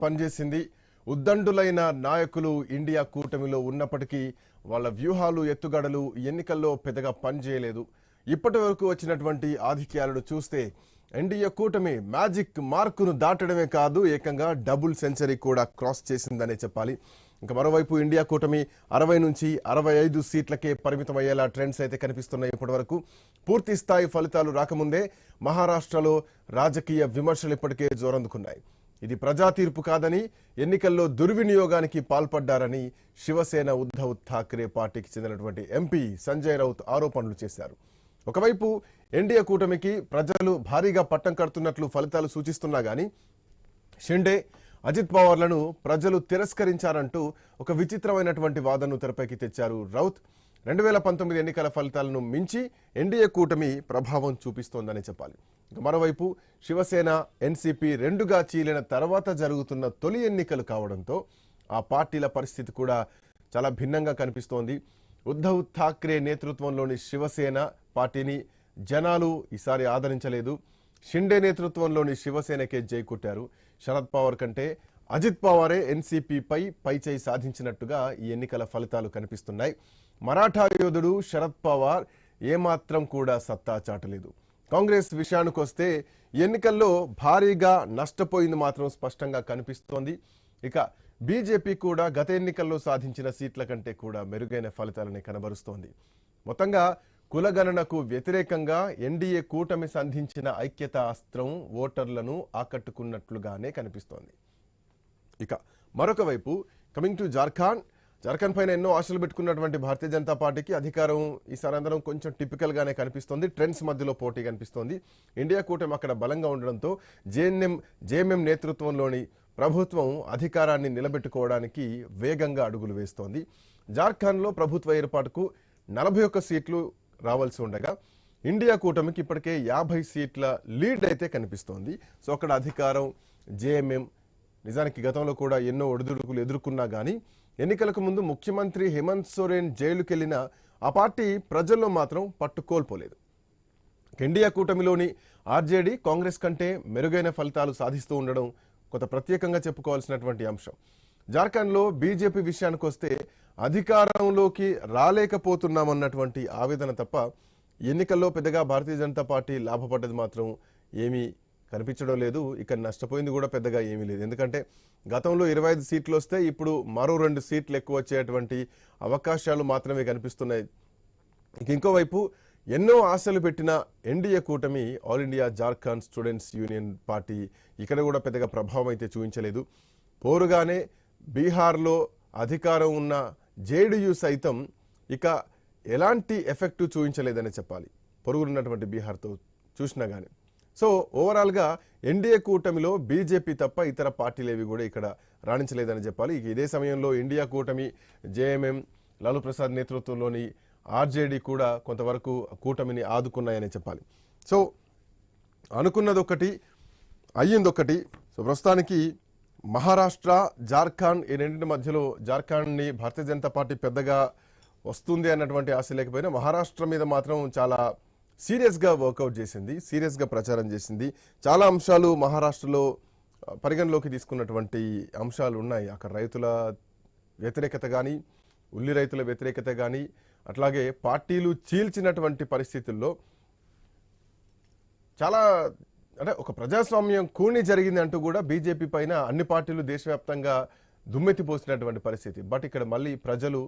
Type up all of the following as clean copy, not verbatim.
పనిచేసింది. ఉద్దండులైన నాయకులు ఇండియా కూటమిలో ఉన్నప్పటికీ వాళ్ళ వ్యూహాలు ఎత్తుగడలు ఎన్నికల్లో పెద్దగా పనిచేయలేదు. ఇప్పటి వరకు వచ్చినటువంటి ఆధిక్యాలను చూస్తే ఎన్డీఏ కూటమి మ్యాజిక్ మార్కును దాటడమే కాదు, ఏకంగా డబుల్ సెంచరీ కూడా క్రాస్ చేసిందనే చెప్పాలి. ఇంకా మరోవైపు ఇండియా కూటమి 60 నుంచి 65 సీట్లకే పరిమితమయ్యేలా ట్రెండ్స్ అయితే కనిపిస్తున్నాయి. ఇప్పటివరకు పూర్తి స్థాయి ఫలితాలు రాకముందే మహారాష్ట్రలో రాజకీయ విమర్శలు ఇప్పటికే జోరందుకున్నాయి. ఇది ప్రజా తీర్పు కాదని, ఎన్నికల్లో దుర్వినియోగానికి పాల్పడ్డారని శివసేన ఉద్ధవ్ ఠాక్రే పార్టీకి చెందినటువంటి ఎంపీ సంజయ్ రౌత్ ఆరోపణలు చేశారు. ఒకవైపు ఎన్డీఏ కూటమికి ప్రజలు భారీగా పట్టం కడుతున్నట్లు ఫలితాలు సూచిస్తున్నా గానీ షిండే, అజిత్ పవార్లను ప్రజలు తిరస్కరించారంటూ ఒక విచిత్రమైనటువంటి వాదనను తెరపైకి తెచ్చారు రౌత్. 2019 ఎన్నికల ఫలితాలను మించి ఎన్డీఏ కూటమి ప్రభావం చూపిస్తోందని చెప్పాలి. మరోవైపు శివసేన, ఎన్సీపీ రెండుగా చీలిన తర్వాత జరుగుతున్న తొలి ఎన్నికలు కావడంతో ఆ పార్టీల పరిస్థితి కూడా చాలా భిన్నంగా కనిపిస్తోంది. ఉద్ధవ్ ఠాక్రే నేతృత్వంలోని శివసేన పార్టీని జనాలు ఈసారి ఆదరించలేదు. షిండే నేతృత్వంలోని శివసేనకే జై కొట్టారు. శరద్ పవార్ కంటే అజిత్ పవారే ఎన్సీపీపై పైచేయి సాధించినట్టుగా ఈ ఎన్నికల ఫలితాలు కనిపిస్తున్నాయి. మరాఠా యోధుడు శరద్ పవార్ ఏమాత్రం కూడా సత్తా చాటలేదు. కాంగ్రెస్ విషయానికొస్తే ఎన్నికల్లో భారీగా నష్టపోయింది మాత్రం స్పష్టంగా కనిపిస్తోంది. ఇక బీజేపీ కూడా గత ఎన్నికల్లో సాధించిన సీట్ల కంటే కూడా మెరుగైన ఫలితాలని కనబరుస్తోంది. మొత్తంగా కులగణనకు వ్యతిరేకంగా ఎన్డీఏ కూటమి సంధించిన ఐక్యతా అస్త్రం ఓటర్లను ఆకట్టుకున్నట్లుగానే కనిపిస్తోంది. ఇక మరొక వైపు కమింగ్ టు జార్ఖండ్ పైన ఎన్నో ఆశలు పెట్టుకున్నటువంటి భారతీయ జనతా పార్టీకి అధికారం ఈసారి అందరం కొంచెం టిపికల్ గానే కనిపిస్తోంది. ట్రెండ్స్ మధ్యలో పోటీ కనిపిస్తోంది. ఇండియా కూటమి అక్కడ బలంగా ఉండడంతో జేఎంఎం నేతృత్వంలోని ప్రభుత్వం అధికారాన్ని నిలబెట్టుకోవడానికి వేగంగా అడుగులు వేస్తోంది. జార్ఖండ్లో ప్రభుత్వ ఏర్పాటుకు 41 సీట్లు రావాల్సి ఉండగా ఇండియా కూటమికి ఇప్పటికే 50 సీట్ల లీడ్ అయితే కనిపిస్తోంది. సో అక్కడ అధికారం జేఎంఎం నిజానికి గతంలో కూడా ఎన్నో ఒడిదుడుకులు ఎదుర్కొన్నా కానీ ఎన్నికలకు ముందు ముఖ్యమంత్రి హేమంత్ సోరెన్ జైలుకెళ్లిన ఆ పార్టీ ప్రజల్లో మాత్రం పట్టుకోల్పోలేదు. ఇండియా కూటమిలోని ఆర్జేడీ కాంగ్రెస్ కంటే మెరుగైన ఫలితాలు సాధిస్తూ ఉండడం కొంత ప్రత్యేకంగా చెప్పుకోవాల్సినటువంటి అంశం. జార్ఖండ్లో బీజేపీ విషయానికి వస్తే అధికారంలోకి రాలేకపోతున్నామన్నటువంటి ఆవేదన తప్ప ఎన్నికల్లో పెద్దగా భారతీయ జనతా పార్టీ లాభపడ్డది మాత్రం ఏమీ కనిపించడం లేదు. ఇక్కడ నష్టపోయింది కూడా పెద్దగా ఏమీ లేదు. ఎందుకంటే గతంలో 25 సీట్లు వస్తే ఇప్పుడు మరో 2 సీట్లు ఎక్కువ వచ్చేటువంటి అవకాశాలు మాత్రమే కనిపిస్తున్నాయి. ఇంకోవైపు ఎన్నో ఆశలు పెట్టిన ఎన్డీఏ కూటమి all India Jharkhand students union party ఇక్కడ కూడా పెద్దగా ప్రభావం అయితే చూపించలేదు. పోరుగానే బీహార్లో అధికారం ఉన్న జేడీయూ సైతం ఇక ఎలాంటి ఎఫెక్ట్ చూపించలేదని చెప్పాలి, పొరుగున్నటువంటి బీహార్తో చూసినా కానీ. సో ఓవరాల్గా ఎన్డీఏ కూటమిలో బీజేపీ తప్ప ఇతర పార్టీలేవి కూడా ఇక్కడ రాణించలేదని చెప్పాలి. ఇదే సమయంలో ఇండియా కూటమి జేఎంఎం, లాలూ ప్రసాద్ నేతృత్వంలోని ఆర్జేడీ కూడా కొంతవరకు కూటమిని ఆదుకున్నాయని చెప్పాలి. సో అనుకున్నదొకటి అయ్యిందొకటి. సో ప్రస్తుతానికి మహారాష్ట్ర, జార్ఖండ్ ఈ రెండింటి మధ్యలో జార్ఖండ్ని భారతీయ జనతా పార్టీ పెద్దగా వస్తుంది అన్నటువంటి ఆశ లేకపోయినా మహారాష్ట్ర మీద మాత్రం చాలా సీరియస్గా వర్కౌట్ చేసింది, సీరియస్గా ప్రచారం చేసింది. చాలా అంశాలు మహారాష్ట్రలో పరిగణలోకి తీసుకున్నటువంటి అంశాలు ఉన్నాయి. అక్కడ రైతుల వ్యతిరేకత కానీ, ఉల్లి రైతుల వ్యతిరేకత కానీ, అట్లాగే పార్టీలు చీల్చినటువంటి పరిస్థితుల్లో చాలా అంటే ఒక ప్రజాస్వామ్యం కూని జరిగింది అంటూ కూడా బీజేపీ పైన అన్ని పార్టీలు దేశవ్యాప్తంగా దుమ్మెత్తిపోసినటువంటి పరిస్థితి. బట్ ఇక్కడ మళ్ళీ ప్రజలు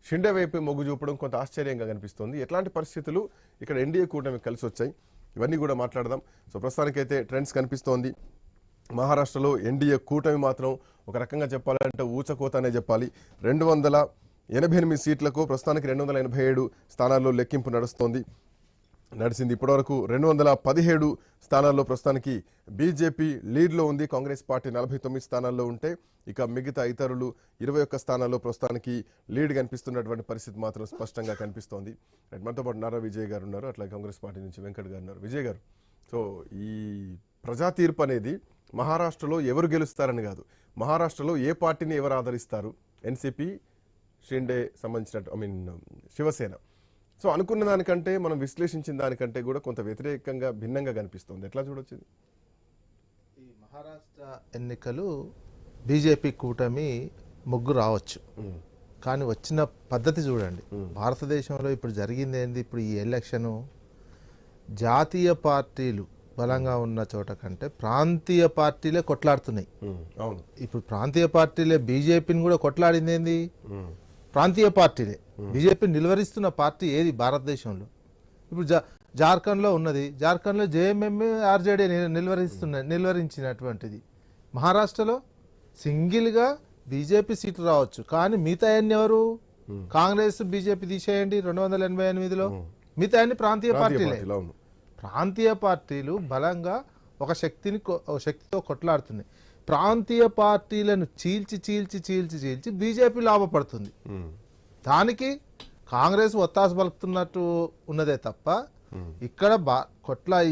షిండే వైపు మొగ్గు చూపడం కొంత ఆశ్చర్యంగా కనిపిస్తుంది. ఎట్లాంటి పరిస్థితులు ఇక్కడ ఎన్డీఏ కూటమి కలిసి వచ్చాయి, ఇవన్నీ కూడా మాట్లాడదాం. సో ప్రస్తుతానికైతే ట్రెండ్స్ కనిపిస్తోంది. మహారాష్ట్రలో ఎన్డీఏ కూటమి మాత్రం ఒక రకంగా చెప్పాలంటే ఊచకోత అనే చెప్పాలి. 288 సీట్లకు ప్రస్తుతానికి 287 స్థానాల్లో లెక్కింపు నడిచింది. ఇప్పటివరకు 217 స్థానాల్లో ప్రస్తుతానికి బీజేపీ లీడ్లో ఉంది. కాంగ్రెస్ పార్టీ 49 స్థానాల్లో ఉంటే ఇక మిగతా ఇతరులు 21 స్థానాల్లో ప్రస్తుతానికి లీడ్ కనిపిస్తున్నటువంటి పరిస్థితి మాత్రం స్పష్టంగా కనిపిస్తోంది. మనతో పాటు నారా విజయ్ గారు ఉన్నారు, అట్లాగే కాంగ్రెస్ పార్టీ నుంచి వెంకట్ గారు ఉన్నారు. విజయ్ గారు, సో ఈ ప్రజా తీర్పు అనేది మహారాష్ట్రలో ఎవరు గెలుస్తారని కాదు, మహారాష్ట్రలో ఏ పార్టీని ఎవరు ఆదరిస్తారు, ఎన్సీపీ, షిండే సంబంధించిన శివసేన. సో అనుకున్న దానికంటే మనం విశ్లేషించిన దానికంటే కూడా కొంత వ్యతిరేకంగా భిన్నంగా కనిపిస్తుంది. ఎట్లా చూడొచ్చు? ఈ మహారాష్ట్ర ఎన్నికలు బీజేపీ కూటమి ముగ్గు రావచ్చు, కానీ వచ్చిన పద్ధతి చూడండి. భారతదేశంలో ఇప్పుడు జరిగింది ఏంది? ఇప్పుడు ఈ ఎలక్షను జాతీయ పార్టీలు బలంగా ఉన్న చోట కంటే ప్రాంతీయ పార్టీలే కొట్లాడుతున్నాయి. అవును, ఇప్పుడు ప్రాంతీయ పార్టీలే బీజేపీని కూడా కొట్లాడింది ఏంది? ప్రాంతీయ పార్టీలే. బీజేపీ నిలువరిస్తున్న పార్టీ ఏది భారతదేశంలో? ఇప్పుడు జార్ఖండ్లో ఉన్నది, జార్ఖండ్లో జేఎంఎం ఆర్జేడీ నిలువరించినటువంటిది. మహారాష్ట్రలో సింగిల్గా బీజేపీ సీట్లు రావచ్చు, కానీ మిగతా అన్ని ఎవరు? కాంగ్రెస్ బీజేపీ తీసేయండి 288లో, మిగతా అన్ని ప్రాంతీయ పార్టీలే. ప్రాంతీయ పార్టీలు బలంగా ఒక శక్తితో కొట్లాడుతున్నాయి. ప్రాంతీయ పార్టీలను చీల్చి బీజేపీ లాభపడుతుంది. దానికి కాంగ్రెస్ ఒత్తాసు పలుకుతున్నట్టు ఉన్నదే తప్ప ఇక్కడ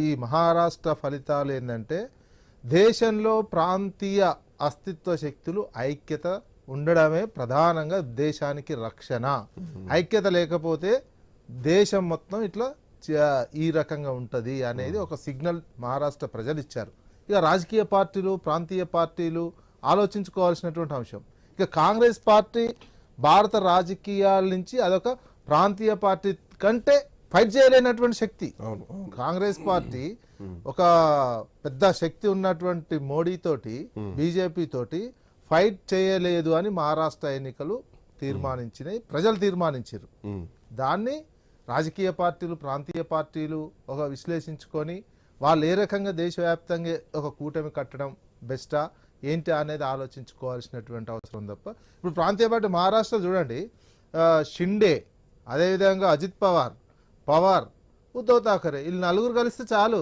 ఈ మహారాష్ట్ర ఫలితాలు ఏంటంటే దేశంలో ప్రాంతీయ అస్తిత్వ శక్తులు ఐక్యత ఉండడమే ప్రధానంగా దేశానికి రక్షణ. ఐక్యత లేకపోతే దేశం మొత్తం ఇట్లా ఈ రకంగా ఉంటుంది అనేది ఒక సిగ్నల్ మహారాష్ట్ర ప్రజలు ఇచ్చారు. ఇక రాజకీయ పార్టీలు ప్రాంతీయ పార్టీలు ఆలోచించుకోవాల్సినటువంటి అంశం. ఇక కాంగ్రెస్ పార్టీ భారత రాజకీయాల నుంచి అదొక ప్రాంతీయ పార్టీ కంటే ఫైట్ చేయలేనటువంటి శక్తి. కాంగ్రెస్ పార్టీ ఒక పెద్ద శక్తి ఉన్నటువంటి మోడీ తోటి బీజేపీ తోటి ఫైట్ చేయలేదు అని మహారాష్ట్ర ఎన్నికలు తీర్మానించినాయి, ప్రజలు తీర్మానించారు. దాన్ని రాజకీయ పార్టీలు ప్రాంతీయ పార్టీలు ఒక విశ్లేషించుకొని వాళ్ళు ఏ రకంగా దేశవ్యాప్తంగా ఒక కూటమి కట్టడం బెస్టా ఏంటి అనేది ఆలోచించుకోవాల్సినటువంటి అవసరం తప్ప ఇప్పుడు ప్రాంతీయ పార్టీ మహారాష్ట్ర చూడండి, షిండే, అదేవిధంగా అజిత్ పవార్, ఉద్ధవ్ ఠాకరే, వీళ్ళు నలుగురు కలిస్తే చాలు.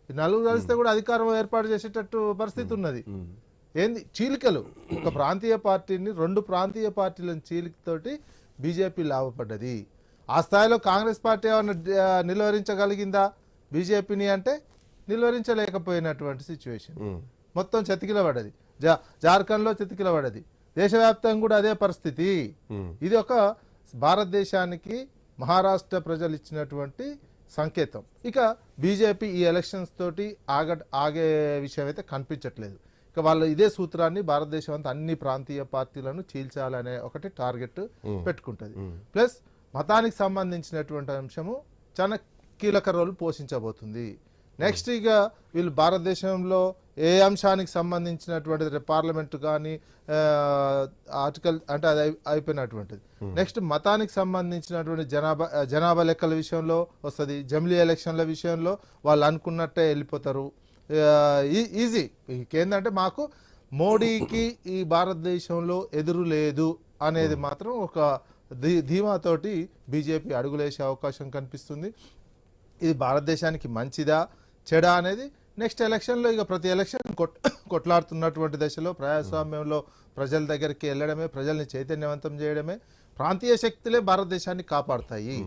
ఈ నలుగురు కలిస్తే కూడా అధికారం ఏర్పాటు చేసేటట్టు పరిస్థితి ఉన్నది. ఏంది చీలికలు? ఒక ప్రాంతీయ పార్టీని, రెండు ప్రాంతీయ పార్టీలను చీలికతోటి బీజేపీ లాభపడ్డది. ఆ స్థాయిలో కాంగ్రెస్ పార్టీ ఏమన్నా నిలువరించగలిగిందా బీజేపీని అంటే? నిలువరించలేకపోయినటువంటి సిచ్యువేషన్. మొత్తం చతికిలబడ్డది. జార్ఖండ్లో చతికిలబడ్డది. దేశవ్యాప్తంగా కూడా అదే పరిస్థితి. ఇది ఒక భారతదేశానికి మహారాష్ట్ర ప్రజలు ఇచ్చినటువంటి సంకేతం. ఇక బీజేపీ ఈ ఎలక్షన్స్ తోటి ఆగే విషయం అయితే కనిపించట్లేదు. ఇక వాళ్ళు ఇదే సూత్రాన్ని భారతదేశం అంతా అన్ని ప్రాంతీయ పార్టీలను చీల్చాలనే ఒకటి టార్గెట్ పెట్టుకుంటుంది. ప్లస్ మతానికి సంబంధించినటువంటి అంశము చాలా కీలక రోల్ పోషించబోతుంది. నెక్స్ట్ ఇక వీళ్ళు భారతదేశంలో ఏ అంశానికి సంబంధించినటువంటిది పార్లమెంట్ కానీ ఆర్టికల్ అంటే అది అయిపోయినటువంటిది. నెక్స్ట్ మతానికి సంబంధించినటువంటి జనాభా లెక్కల విషయంలో వస్తుంది. జమిలీ ఎలక్షన్ల విషయంలో వాళ్ళు అనుకున్నట్టే వెళ్ళిపోతారు. ఈజీ. ఏంటంటే మాకు మోడీకి ఈ భారతదేశంలో ఎదురు లేదు అనేది మాత్రం ఒక ధీమాతోటి బీజేపీ అడుగులేసే అవకాశం కనిపిస్తుంది. ఇది భారతదేశానికి మంచిదా చెడా అనేది నెక్స్ట్ ఎలక్షన్లో, ఇక ప్రతి ఎలక్షన్ కొట్లాడుతున్నటువంటి దశలో ప్రజాస్వామ్యంలో ప్రజల దగ్గరికి వెళ్ళడమే, ప్రజల్ని చైతన్యవంతం చేయడమే. ప్రాంతీయ శక్తులే భారతదేశాన్ని కాపాడుతాయి.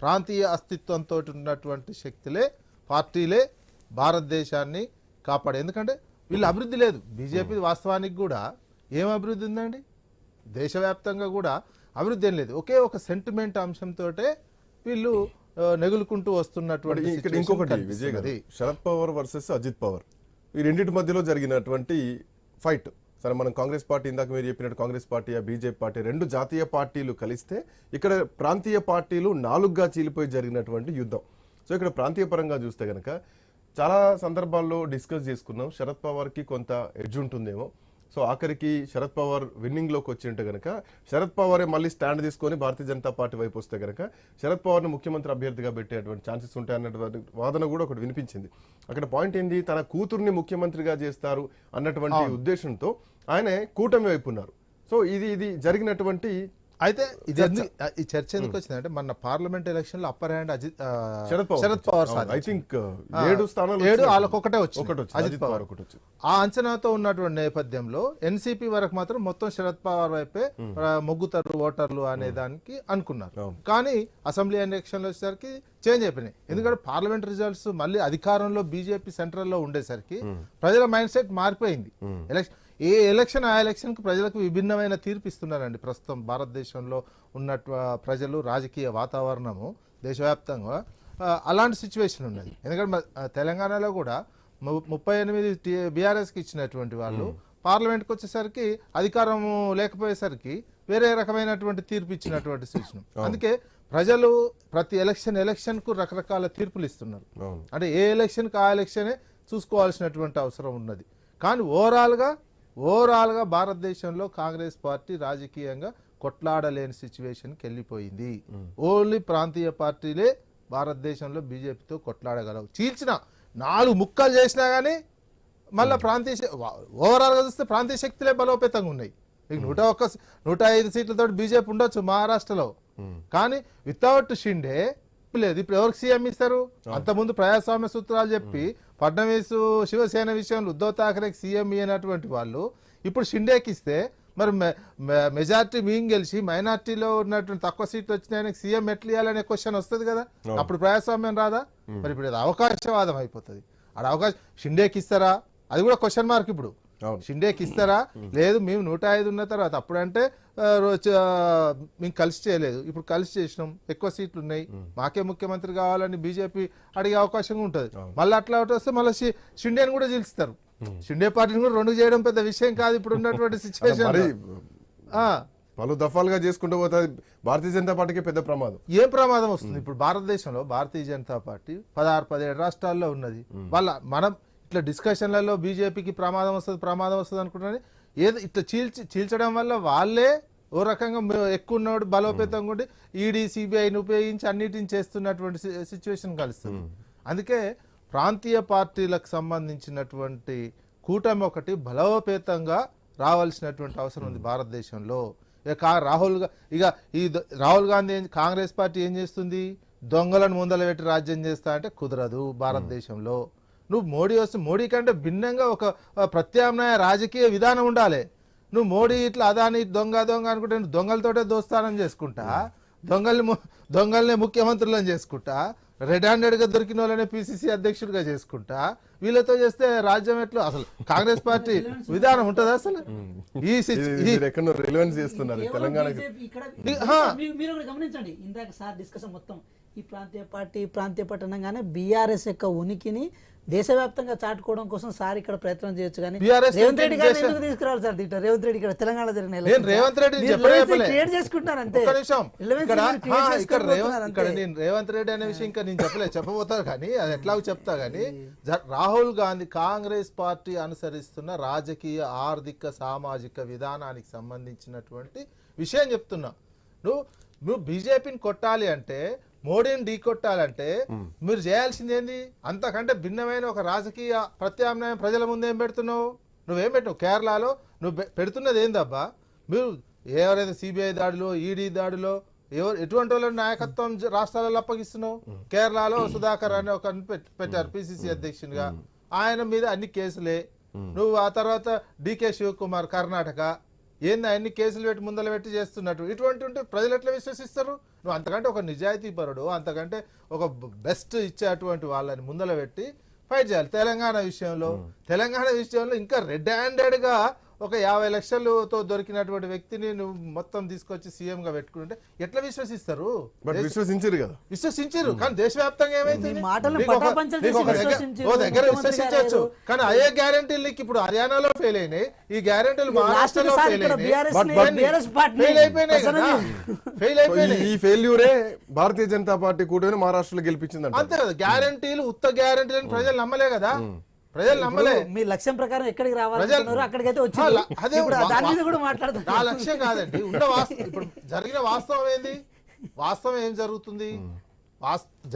ప్రాంతీయ అస్తిత్వంతో ఉన్నటువంటి శక్తులే, పార్టీలే భారతదేశాన్ని కాపాడే. ఎందుకంటే వీళ్ళు అభివృద్ధి లేదు. బీజేపీ వాస్తవానికి కూడా ఏం అభివృద్ధి ఉందండి? దేశవ్యాప్తంగా కూడా అభివృద్ధి ఏం లేదు. ఒకే ఒక సెంటిమెంట్ అంశంతో వీళ్ళు నెగులుకుంటూ వస్తున్నటువంటి ఇంకొకటి విజయ్ గారు, శరద్ పవార్ వర్సెస్ అజిత్ పవార్, ఈ రెండింటి మధ్యలో జరిగినటువంటి ఫైట్. సరే, మనం కాంగ్రెస్ పార్టీ, ఇందాక మీరు చెప్పినట్టు కాంగ్రెస్ పార్టీ, బీజేపీ పార్టీ, రెండు జాతీయ పార్టీలు కలిస్తే ఇక్కడ ప్రాంతీయ పార్టీలు 4గా చీలిపోయి జరిగినటువంటి యుద్ధం. సో ఇక్కడ ప్రాంతీయ పరంగా చూస్తే కనుక చాలా సందర్భాల్లో డిస్కస్ చేసుకున్నాం, శరద్ పవార్కి కొంత ఎడ్జ్ ఉంటుందేమో. సో ఆఖరికి శరద్ పవార్ విన్నింగ్లోకి వచ్చింటే కనుక శరద్ పవారే మళ్ళీ స్టాండ్ తీసుకొని భారతీయ జనతా పార్టీ వైపు వస్తే కనుక శరద్ పవార్ని ముఖ్యమంత్రి అభ్యర్థిగా పెట్టేటువంటి ఛాన్సెస్ ఉంటాయన్నటువంటి వాదన కూడా ఒకటి వినిపించింది. అక్కడ పాయింట్ ఏంటి, తన కూతుర్ని ముఖ్యమంత్రిగా చేస్తారు అన్నటువంటి ఉద్దేశంతో ఆయన కూటమి వైపు ఉన్నారు. సో ఇది జరిగినటువంటి అయితే ఈ చర్చ ఎందుకు వచ్చిందంటే మన పార్లమెంట్ ఎలక్షన్ లో upper hand Sharad Pawar I think 7 స్థానాలు వాళ్ళకి ఒకటే వచ్చింది, అజిత్ పవార్. ఆ అంచనాతో ఉన్నటువంటి నేపథ్యంలో ఎన్సీపీ వరకు మాత్రం మొత్తం శరద్ పవార్ వైపే మొగ్గుతారు ఓటర్లు అనే దానికి అనుకున్నారు. కానీ అసెంబ్లీ ఎలక్షన్ లో వచ్చేసరికి చేంజ్ అయిపోయినాయి. ఎందుకంటే పార్లమెంట్ రిజల్ట్స్ మళ్ళీ అధికారంలో బీజేపీ సెంట్రల్ లో ఉండేసరికి ప్రజల మైండ్ సెట్ మారిపోయింది. ఏ ఎలక్షన్ ఆ ఎలక్షన్ కి ప్రజలకు విభిన్నమైన తీర్పు ఇస్తున్నారండి ప్రస్తుతం భారతదేశంలో ఉన్న ప్రజలు. రాజకీయ వాతావరణము దేశవ్యాప్తంగా అలాంటి సిచ్యువేషన్ ఉన్నది. ఎందుకంటే తెలంగాణలో కూడా 38 బీఆర్ఎస్కి ఇచ్చినటువంటి వాళ్ళు పార్లమెంట్కి వచ్చేసరికి అధికారం లేకపోయేసరికి వేరే రకమైనటువంటి తీర్పు ఇచ్చినటువంటి సూచన. అందుకే ప్రజలు ప్రతి ఎలక్షన్ కు రకరకాల తీర్పులు ఇస్తున్నారు. అంటే ఏ ఎలక్షన్కి ఆ ఎలక్షనే చూసుకోవాల్సినటువంటి అవసరం ఉన్నది. కానీ ఓవరాల్ గా భారతదేశంలో కాంగ్రెస్ పార్టీ రాజకీయంగా కొట్లాడలేని సిచ్యువేషన్కి వెళ్ళిపోయింది. ఓన్లీ ప్రాంతీయ పార్టీలే భారతదేశంలో బీజేపీతో కొట్లాడగలవు. చీల్చిన 4 ముక్కలు చేసినా కానీ మళ్ళీ ఓవరాల్ గా చూస్తే ప్రాంతీయ శక్తులే బలోపేతంగా ఉన్నాయి. 105 సీట్లతో బీజేపీ ఉండొచ్చు మహారాష్ట్రలో, కానీ వితౌట్ షిండే లేదు. ఇప్పుడు ఎవరికి సీఎం ఇస్తారు? అంతకుముందు ప్రజాస్వామ్య సూత్రాలు చెప్పి ఫడ్నవీస్ శివసేన విషయంలో ఉద్ధవ్ ఠాకరేకి సీఎం ఇయ్యనటువంటి వాళ్ళు ఇప్పుడు షిండేకి ఇస్తే మరి మెజార్టీ మేము గెలిచి మైనార్టీలో ఉన్నటువంటి తక్కువ సీట్లు వచ్చినాయని సీఎం ఎట్లా ఇవ్వాలనే క్వశ్చన్ వస్తుంది కదా. అప్పుడు ప్రజాస్వామ్యం రాదా? మరి ఇప్పుడు అవకాశవాదం అయిపోతుంది. అది అవకాశం షిండేకి ఇస్తారా? అది కూడా క్వశ్చన్ మార్క్. ఇప్పుడు షిండేకి ఇస్తారా? లేదు మేము 105 ఉన్న తర్వాత అప్పుడంటే మేము కలిసి చేయలేదు, ఇప్పుడు కలిసి చేసినాం, ఎక్కువ సీట్లు ఉన్నాయి, మాకే ముఖ్యమంత్రి కావాలని బీజేపీ అడిగే అవకాశం ఉంటుంది. మళ్ళీ అట్లా వస్తే మళ్ళీ షిండేని కూడా గెలుస్తారు. షిండే పార్టీని కూడా 2 చేయడం పెద్ద విషయం కాదు ఇప్పుడు ఉన్నటువంటి సిచ్యువేషన్. పలు దఫాలుగా చేసుకుంటూ పోతుంది భారతీయ జనతా పార్టీకి పెద్ద ప్రమాదం. ఏం ప్రమాదం వస్తుంది? ఇప్పుడు భారతదేశంలో భారతీయ జనతా పార్టీ 16-17 రాష్ట్రాల్లో ఉన్నది. మనం ఇట్లా డిస్కషన్లలో బీజేపీకి ప్రమాదం వస్తుంది అనుకుంటున్నాను. ఏదో ఇట్లా చీల్చడం వల్ల వాళ్ళే ఓ రకంగా ఎక్కువ ఉన్నవాడు బలోపేతంగా ఉండి ఈడీ సిబిఐని ఉపయోగించి అన్నిటిని చేస్తున్నటువంటి సిచ్యువేషన్ కలుస్తుంది. అందుకే ప్రాంతీయ పార్టీలకు సంబంధించినటువంటి కూటమి ఒకటి బలోపేతంగా రావాల్సినటువంటి అవసరం ఉంది భారతదేశంలో. రాహుల్ గాంధీ కాంగ్రెస్ పార్టీ ఏం చేస్తుంది? దొంగలను ముందల పెట్టి రాజ్యం చేస్తా అంటే కుదరదు భారతదేశంలో. నువ్వు మోడీ వస్తే మోడీ కంటే భిన్నంగా ఒక ప్రత్యామ్నాయ రాజకీయ విధానం ఉండాలి. నువ్వు మోడీ ఇట్లా అదాని దొంగ అనుకుంటే దొంగలతోటే దోస్తానం చేసుకుంటా, దొంగల్ని ముఖ్యమంత్రులను చేసుకుంటా, రెడ్ హ్యాండెడ్ గా దొరికిన వాళ్ళనే పిసిసి అధ్యక్షుడిగా చేసుకుంటా, వీళ్ళతో చేస్తే రాజ్యం ఎట్లా? అసలు కాంగ్రెస్ పార్టీ విధానం ఉంటుందా? అసలు గమనించండి, ఇందాక సార్ డిస్కషన్ మొత్తం ఈ ప్రాంతీయ పట్టణంగానే బీఆర్ఎస్ యొక్క ఉనికిని దేశవ్యాప్తంగా చాటుకోవడం కోసం సార్ ఇక్కడ ప్రయత్నం చేయొచ్చు. కానీ రేవంత్ రెడ్డి గారిని ఎందుకు తీసుకురావాలి సార్? రేవంత్ రెడ్డి ఇక్కడ తెలంగాణ క్రియేట్ చేసుకుంటున్నారు అంతే. రేవంత్ రెడ్డి అనే విషయం ఇంకా నేను చెప్పబోతాను కానీ అది ఎట్లా చెప్తా కానీ, రాహుల్ గాంధీ కాంగ్రెస్ పార్టీ అనుసరిస్తున్న రాజకీయ ఆర్థిక సామాజిక విధానానికి సంబంధించినటువంటి విషయం చెప్తున్నా. నువ్వు బీజేపీని కొట్టాలి అంటే, మోడీని ఢీ కొట్టాలంటే మీరు చేయాల్సింది ఏంది? అంతకంటే భిన్నమైన ఒక రాజకీయ ప్రత్యామ్నాయం ప్రజల ముందు ఏం పెడుతున్నావు? నువ్వేం పెట్టినావు? కేరళలో నువ్వు పెడుతున్నది ఏందబ్బా? మీరు ఎవరైతే సిబిఐ దాడిలో ఈడీ దాడిలో ఎటువంటి వాళ్ళ నాయకత్వం రాష్ట్రాలలో అప్పగిస్తున్నావు? కేరళలో సుధాకర్ అని ఒక పెట్టారు పిసిసి అధ్యక్షునిగా, ఆయన మీద అన్ని కేసులే. నువ్వు ఆ తర్వాత డికే శివకుమార్ కర్ణాటక, ఏంది అన్ని కేసులు పెట్టి ముందర పెట్టి చేస్తున్నట్టు. ఇటువంటి ఉంటే ప్రజలు ఎట్లా విశ్వసిస్తారు? నువ్వు అంతకంటే ఒక నిజాయితీ పరుడు, అంతకంటే ఒక బెస్ట్ ఇచ్చేటువంటి వాళ్ళని ముందర పెట్టి ఫైట్ చేయాలి. తెలంగాణ విషయంలో ఇంకా రెడ్ హ్యాండెడ్ గా ఒక 50 లక్షలతో దొరికినటువంటి వ్యక్తిని నువ్వు మొత్తం తీసుకొచ్చి సీఎం గా పెట్టుకుంటే ఎట్లా విశ్వసిస్తారు? విశ్వసించారు కానీ దేశవ్యాప్తంగా ఏమైతుంది? దగ్గర విశ్వసించవచ్చు కానీ అయ్యే గ్యారెంటీలు ఇప్పుడు హర్యానాలో ఫెయిల్ అయినాయి, ఈ గ్యారెంటీలు మహారాష్ట్రలో ఫెయిల్ అయిపోయినాయి. ఈ ఫెయిల్యూరే భారతీయ జనతా పార్టీ కూడా మహారాష్ట్రలో గెలిపించింది అంతే కదా. గ్యారెంటీలు ఉత్త గ్యారెంటీలను ప్రజలు నమ్మలే కదా. ప్రజలు నమ్మలే. మీ లక్ష్యం ప్రకారం ఎక్కడికి రావాలి అక్కడికైతే వచ్చి నా లక్ష్యం కాదండి. ఇప్పుడు జరిగిన వాస్తవం ఏంది? వాస్తవం ఏం జరుగుతుంది?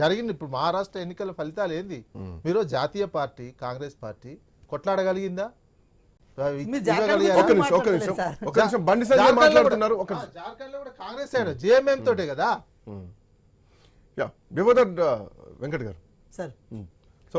జరిగింది ఇప్పుడు మహారాష్ట్ర ఎన్నికల ఫలితాలు ఏంది? మీరు జాతీయ పార్టీ కాంగ్రెస్ పార్టీ కొట్లాడగలిగిందా? జార్ఖండ్ లో కూడా కాంగ్రెస్ జేఎంఎం తోటే కదా. వెంకట్ గారు సార్, సో